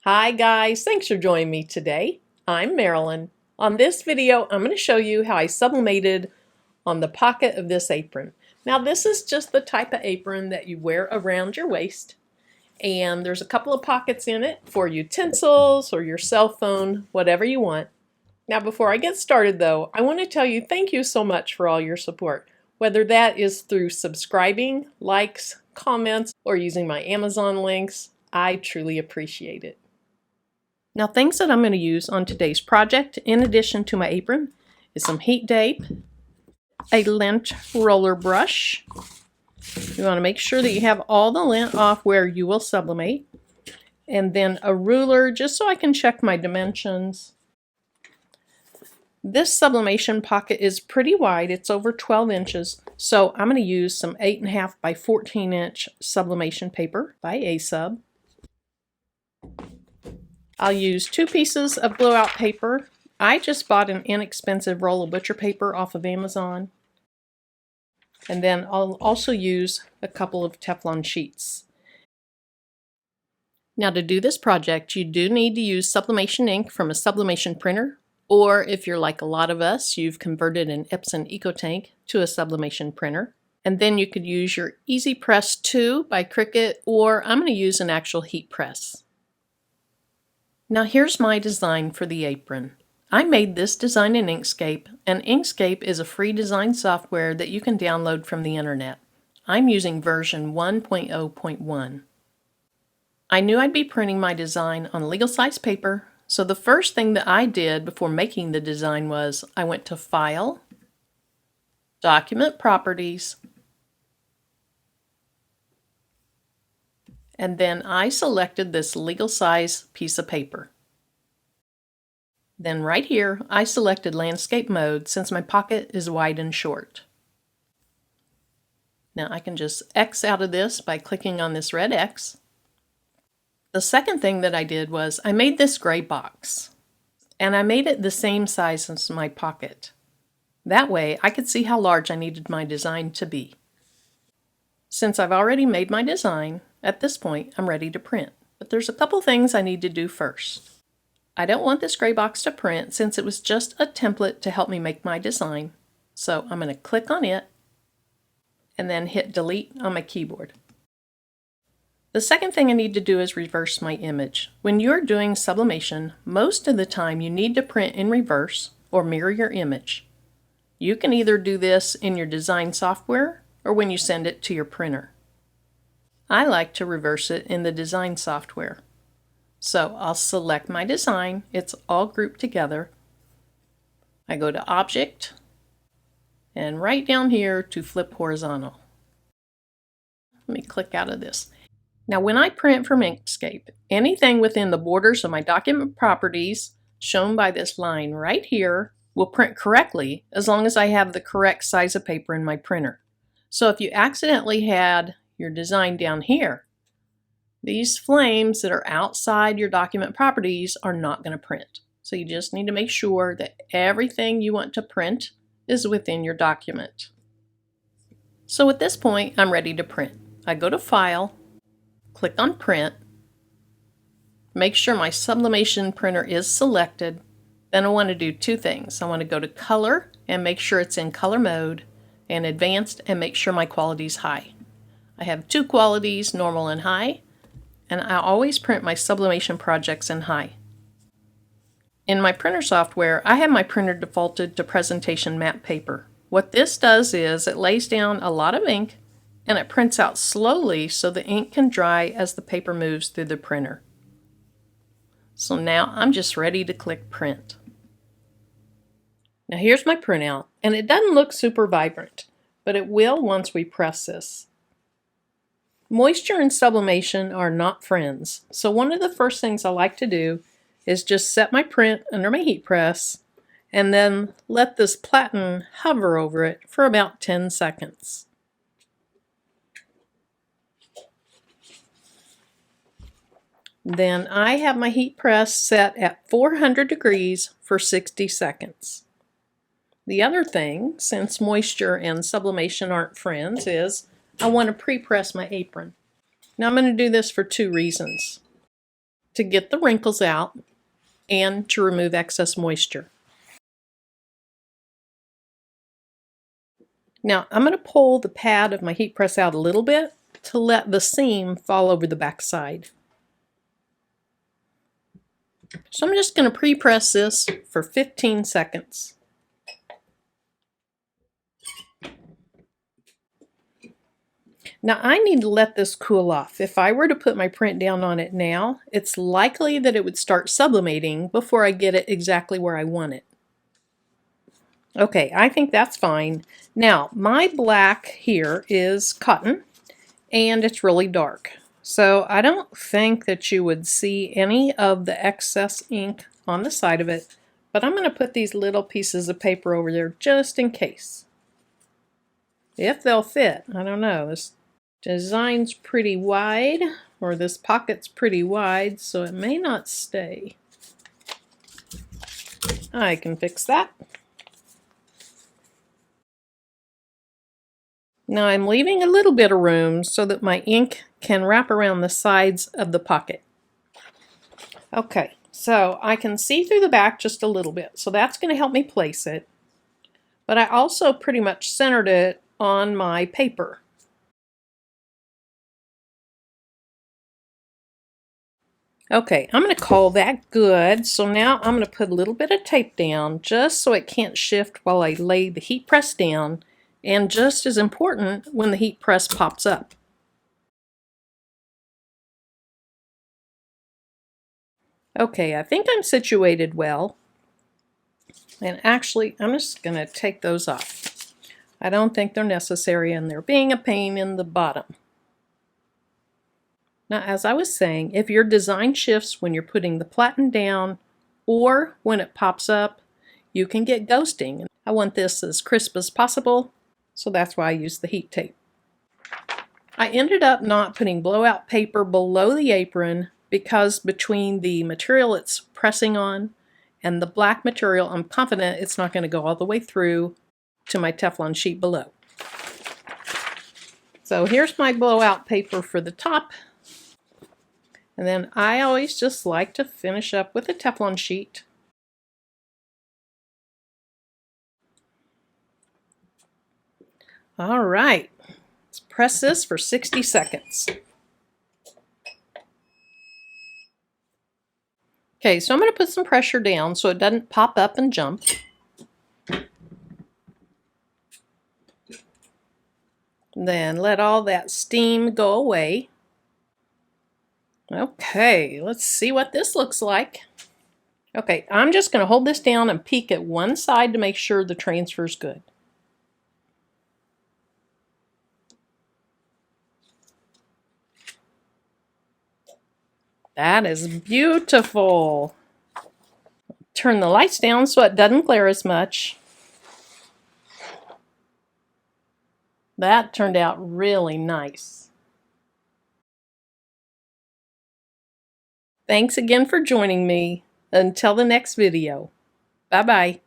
Hi guys, thanks for joining me today. I'm Marilyn. On this video, I'm going to show you how I sublimated on the pocket of this apron. Now this is just the type of apron that you wear around your waist, and there's a couple of pockets in it for utensils or your cell phone, whatever you want. Now before I get started though, I want to tell you thank you so much for all your support, whether that is through subscribing, likes, comments, or using my Amazon links. I truly appreciate it. Now things that I'm going to use on today's project, in addition to my apron, is some heat tape, a lint roller brush. You want to make sure that you have all the lint off where you will sublimate, and then a ruler just so I can check my dimensions. This sublimation pocket is pretty wide, it's over 12 inches, so I'm going to use some 8.5 by 14 inch sublimation paper by A-Sub. I'll use 2 pieces of blowout paper. I just bought an inexpensive roll of butcher paper off of Amazon. And then I'll also use a couple of Teflon sheets. Now to do this project, you do need to use sublimation ink from a sublimation printer, or if you're like a lot of us, you've converted an Epson EcoTank to a sublimation printer. And then you could use your Easy Press 2 by Cricut, or I'm going to use an actual heat press. Now here's my design for the apron. I made this design in Inkscape, and Inkscape is a free design software that you can download from the internet. I'm using version 1.0.1. I knew I'd be printing my design on legal size paper, so the first thing that I did before making the design was I went to File, Document Properties, and then I selected this legal size piece of paper. Then right here, I selected landscape mode since my pocket is wide and short. Now I can just X out of this by clicking on this red X. The second thing that I did was I made this gray box, and I made it the same size as my pocket. That way I could see how large I needed my design to be. Since I've already made my design, at this point I'm ready to print. But there's a couple things I need to do first. I don't want this gray box to print since it was just a template to help me make my design. So I'm going to click on it and then hit delete on my keyboard. The second thing I need to do is reverse my image. When you're doing sublimation, most of the time you need to print in reverse or mirror your image. You can either do this in your design software or when you send it to your printer. I like to reverse it in the design software. So I'll select my design, it's all grouped together. I go to Object, and right down here to Flip Horizontal. Let me click out of this. Now when I print from Inkscape, anything within the borders of my document properties, shown by this line right here, will print correctly as long as I have the correct size of paper in my printer. So if you accidentally had your design down here, these flames that are outside your document properties are not going to print. So you just need to make sure that everything you want to print is within your document. So at this point, I'm ready to print. I go to File, click on Print, make sure my sublimation printer is selected. Then I want to do 2 things. I want to go to Color and make sure it's in color mode, and Advanced and make sure my quality is high. I have 2 qualities, normal and high, and I always print my sublimation projects in high. In my printer software, I have my printer defaulted to presentation matte paper. What this does is it lays down a lot of ink and it prints out slowly so the ink can dry as the paper moves through the printer. So now I'm just ready to click Print. Now here's my printout, and it doesn't look super vibrant, but it will once we press this. Moisture and sublimation are not friends, so one of the first things I like to do is just set my print under my heat press and then let this platen hover over it for about 10 seconds. Then I have my heat press set at 400 degrees for 60 seconds. The other thing, since moisture and sublimation aren't friends, is I want to pre-press my apron. Now I'm going to do this for 2 reasons. to get the wrinkles out and to remove excess moisture. Now I'm going to pull the pad of my heat press out a little bit to let the seam fall over the back side. So I'm just going to pre-press this for 15 seconds. Now I need to let this cool off. If I were to put my print down on it now, it's likely that it would start sublimating before I get it exactly where I want it. Okay, I think that's fine. Now, my black here is cotton, and it's really dark. So I don't think that you would see any of the excess ink on the side of it, but I'm going to put these little pieces of paper over there just in case. If they'll fit, I don't know. This design's pretty wide, or this pocket's pretty wide, so it may not stay. I can fix that. Now I'm leaving a little bit of room so that my ink can wrap around the sides of the pocket. Okay, so I can see through the back just a little bit, so that's going to help me place it. But I also pretty much centered it on my paper. Okay, I'm going to call that good. So now I'm going to put a little bit of tape down just so it can't shift while I lay the heat press down. And just as important, when the heat press pops up. Okay, I think I'm situated well. And actually, I'm just going to take those off. I don't think they're necessary, and they're being a pain in the bottom. Now, as I was saying, if your design shifts when you're putting the platen down or when it pops up, you can get ghosting. I want this as crisp as possible, so that's why I use the heat tape. I ended up not putting blowout paper below the apron because between the material it's pressing on and the black material, I'm confident it's not going to go all the way through to my Teflon sheet below. So here's my blowout paper for the top. And then I always just like to finish up with a Teflon sheet. All right, let's press this for 60 seconds. Okay, so I'm going to put some pressure down so it doesn't pop up and jump. Then let all that steam go away. Okay, let's see what this looks like. Okay, I'm just going to hold this down and peek at one side to make sure the transfer's good. That is beautiful. Turn the lights down so it doesn't glare as much. That turned out really nice. Thanks again for joining me. Until the next video. Bye-bye.